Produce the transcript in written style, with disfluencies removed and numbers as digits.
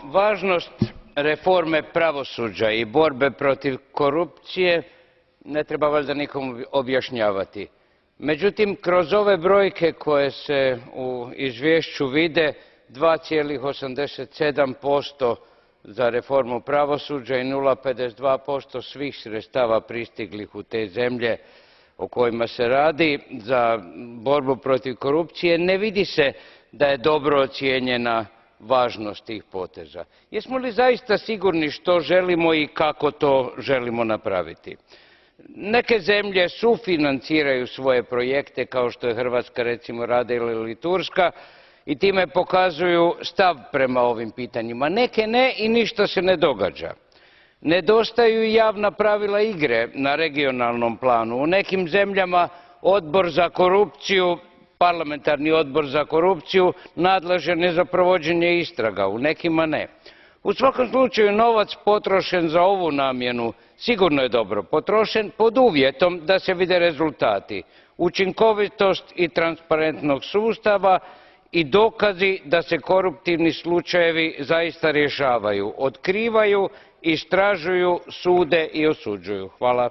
Važnost reforme pravosuđa i borbe protiv korupcije ne treba valjda nikom objašnjavati. Međutim, kroz ove brojke koje se u izvješću vide, 2,87% za reformu pravosuđa i 0,52% svih sredstava pristiglih u te zemlje o kojima se radi za borbu protiv korupcije, ne vidi se da je dobro ocijenjena važnost tih poteza. Jesmo li zaista sigurni što želimo i kako to želimo napraviti? Neke zemlje sufinanciraju svoje projekte, kao što je Hrvatska recimo radila ili Turska, i time pokazuju stav prema ovim pitanjima. Neke ne i ništa se ne događa. Nedostaju i javna pravila igre na regionalnom planu. U nekim zemljama odbor za korupciju, parlamentarni odbor za korupciju, nadležan je za provođenje istraga, u nekima ne. U svakom slučaju novac potrošen za ovu namjenu sigurno je dobro potrošen, pod uvjetom da se vide rezultati, učinkovitost i transparentnost sustava i dokazi da se koruptivni slučajevi zaista rješavaju, otkrivaju, istražuju, sude i osuđuju. Hvala.